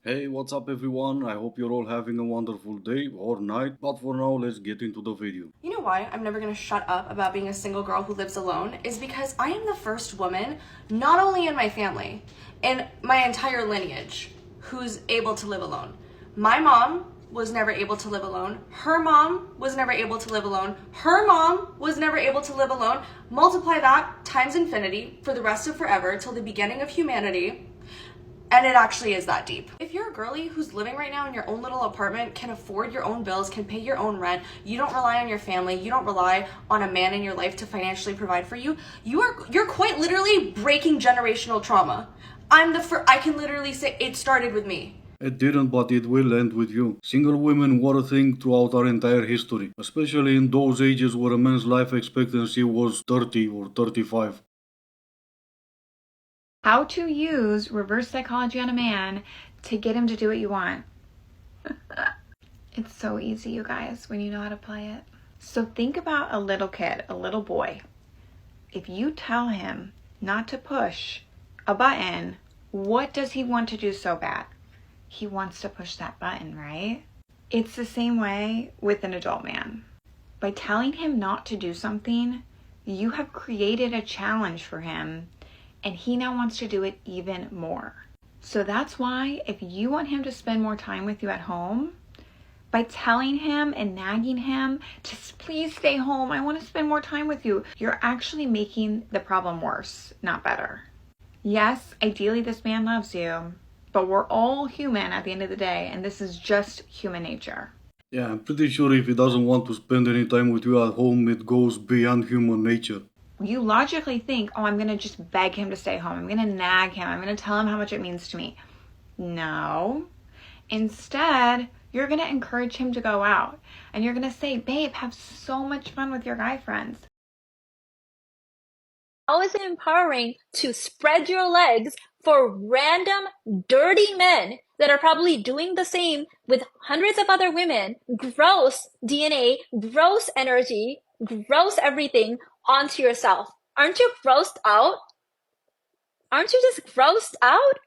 Hey, what's up everyone? I hope you're all having a wonderful day or night, but for now, let's get into the video. You know why I'm never gonna shut up about being a single girl who lives alone is because I am the first woman, not only in my family, in my entire lineage, who's able to live alone. My mom was never able to live alone. Her mom was never able to live alone. Her mom was never able to live alone. Multiply that times infinity for the rest of forever till the beginning of humanity. And it actually is that deep. If you're a girly who's living right now in your own little apartment, can afford your own bills, can pay your own rent, you don't rely on your family, you don't rely on a man in your life to financially provide for you, you're quite literally breaking generational trauma. I can literally say it started with me. It didn't, but it will end with you. Single women were a thing throughout our entire history, especially in those ages where a man's life expectancy was 30 or 35. How to use reverse psychology on a man to get him to do what you want. It's so easy, you guys, when you know how to play it. So think about a little kid, a little boy. If you tell him not to push a button, what does he want to do so bad? He wants to push that button, right? It's the same way with an adult man. By telling him not to do something, you have created a challenge for him, and he now wants to do it even more. So that's why if you want him to spend more time with you at home, by telling him and nagging him to please stay home, I want to spend more time with you, you're actually making the problem worse, not better. Yes, ideally this man loves you, but we're all human at the end of the day, and this is just human nature. Yeah, I'm pretty sure if he doesn't want to spend any time with you at home, it goes beyond human nature. You logically think, oh, I'm going to just beg him to stay home. I'm going to nag him. I'm going to tell him how much it means to me. No. Instead, you're going to encourage him to go out. And you're going to say, babe, have so much fun with your guy friends. How is it empowering to spread your legs for random dirty men that are probably doing the same with hundreds of other women? Gross DNA, gross energy, gross everything onto yourself. Aren't you grossed out? Aren't you just grossed out?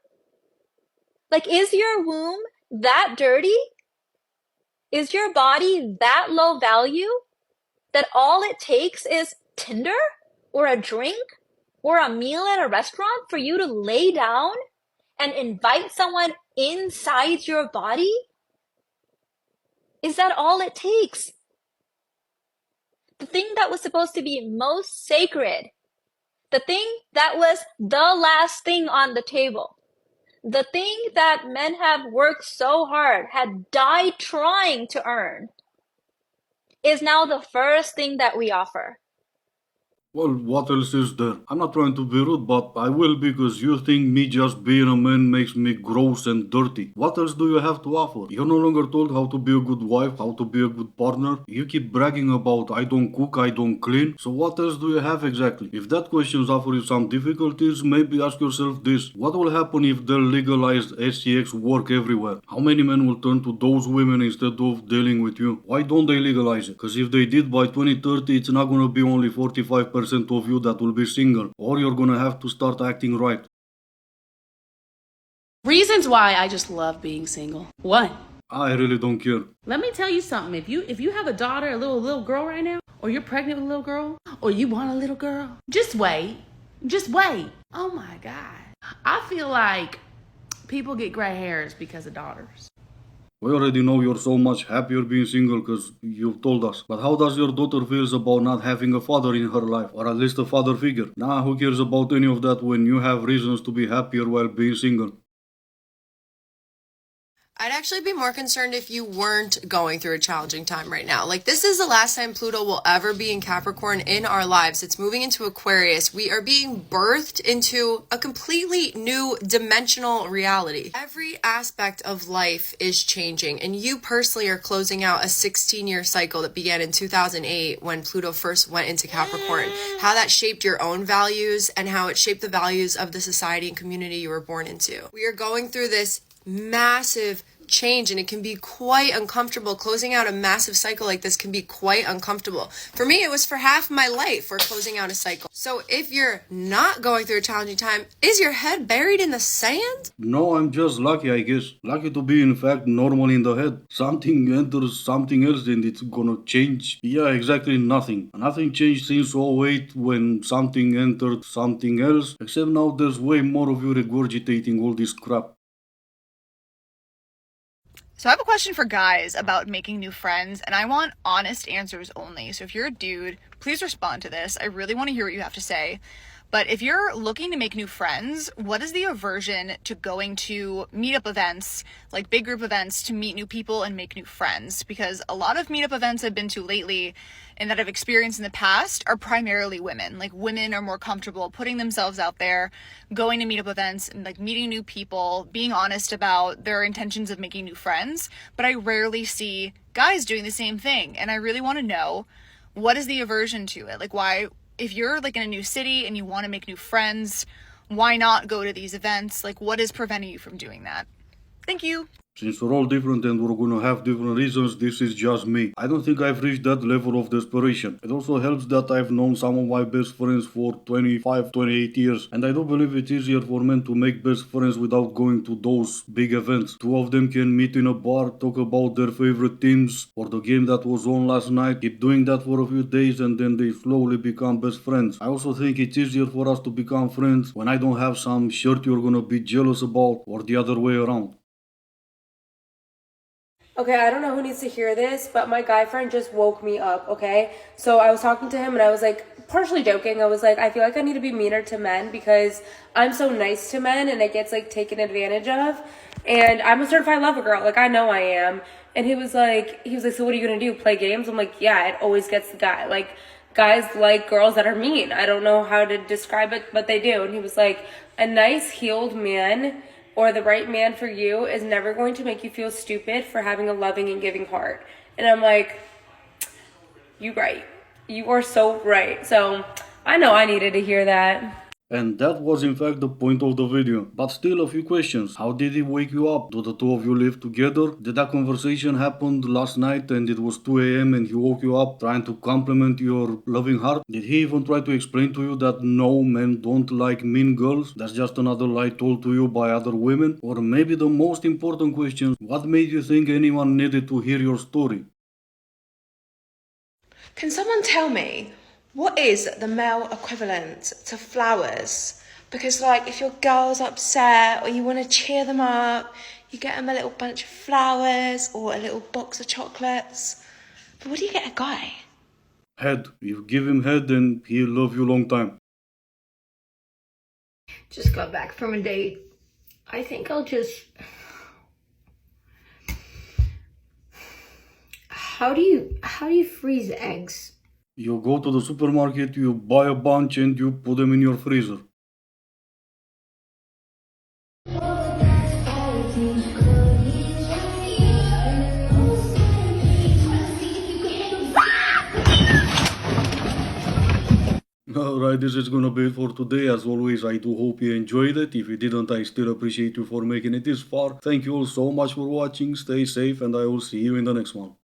Like, is your womb that dirty? Is your body that low value that all it takes is Tinder or a drink or a meal at a restaurant for you to lay down and invite someone inside your body? Is that all it takes? The thing that was supposed to be most sacred, the thing that was the last thing on the table, the thing that men have worked so hard, had died trying to earn, is now the first thing that we offer. Well, what else is there? I'm not trying to be rude, but I will because you think me just being a man makes me gross and dirty. What else do you have to offer? You're no longer told how to be a good wife, how to be a good partner. You keep bragging about I don't cook, I don't clean. So what else do you have exactly? If that question offers you some difficulties, maybe ask yourself this. What will happen if they legalize SCX work everywhere? How many men will turn to those women instead of dealing with you? Why don't they legalize it? Because if they did by 2030, it's not gonna be only 45% of you that will be single, or you're gonna have to start acting right. Reasons why I just love being single. One, I really don't care. let me tell you something. If you have a daughter, a little girl right now, or you're pregnant with a little girl, or you want a little girl, just wait. Just wait. Oh my God. I feel like people get gray hairs because of daughters. We already know you're so much happier being single because you've told us. But how does your daughter feels about not having a father in her life, or at least a father figure? Nah, who cares about any of that when you have reasons to be happier while being single? I'd actually be more concerned if you weren't going through a challenging time right now. Like, this is the last time Pluto will ever be in Capricorn in our lives. It's moving into Aquarius. We are being birthed into a completely new dimensional reality. Every aspect of life is changing, and you personally are closing out a 16-year cycle that began in 2008 when Pluto first went into Capricorn. How that shaped your own values and how it shaped the values of the society and community you were born into. We are going through this massive change, and it can be quite uncomfortable. Closing out a massive cycle like this can be quite uncomfortable. For me, it was for half my life for closing out a cycle. So if you're not going through a challenging time, is your head buried in the sand? No, I'm just lucky, I guess. Lucky to be, in fact, normal in the head. Something enters something else and it's gonna change. Yeah, exactly nothing. Nothing changed since '08 when something entered something else, except now there's way more of you regurgitating all this crap. So I have a question for guys about making new friends, and I want honest answers only. So if you're a dude, please respond to this. I really want to hear what you have to say. But if you're looking to make new friends, what is the aversion to going to meetup events, like big group events, to meet new people and make new friends? Because a lot of meetup events I've been to lately and that I've experienced in the past are primarily women. Like, women are more comfortable putting themselves out there, going to meetup events and like meeting new people, being honest about their intentions of making new friends. But I rarely see guys doing the same thing. And I really want to know, what is the aversion to it? Like, why, if you're like in a new city and you want to make new friends, why not go to these events? Like, what is preventing you from doing that? Thank you. Since we're all different and we're gonna have different reasons, this is just me. I don't think I've reached that level of desperation. It also helps that I've known some of my best friends for 25, 28 years, and I do believe it's easier for men to make best friends without going to those big events. Two of them can meet in a bar, talk about their favorite teams or the game that was on last night, keep doing that for a few days, and then they slowly become best friends. I also think it's easier for us to become friends when I don't have some shirt you're gonna be jealous about, or the other way around. Okay, I don't know who needs to hear this, but my guy friend just woke me up, okay? So I was talking to him and I was like, partially joking. I was like, I feel like I need to be meaner to men because I'm so nice to men and it gets like taken advantage of. And I'm a certified lover girl, like I know I am. And he was like, so what are you gonna do? Play games? I'm like, yeah, it always gets the guy. Like, guys like girls that are mean. I don't know how to describe it, but they do. And he was like, a nice healed man or the right man for you is never going to make you feel stupid for having a loving and giving heart. And I'm like, you right. You are so right. So I know I needed to hear that. And that was in fact the point of the video. But still a few questions. How did he wake you up? Do the two of you live together? Did that conversation happen last night and it was 2 a.m. and he woke you up trying to compliment your loving heart? Did he even try to explain to you that no, men don't like mean girls? That's just another lie told to you by other women? Or maybe the most important question, what made you think anyone needed to hear your story? Can someone tell me, what is the male equivalent to flowers? Because like, if your girl's upset or you want to cheer them up, you get them a little bunch of flowers or a little box of chocolates. But what do you get a guy? Head. You give him head and he'll love you long time. Just got back from a date. I think I'll just... How do you freeze eggs? You go to the supermarket, you buy a bunch and you put them in your freezer. Alright, this is gonna be it for today. As always, I do hope you enjoyed it. If you didn't, I still appreciate you for making it this far. Thank you all so much for watching. Stay safe and I will see you in the next one.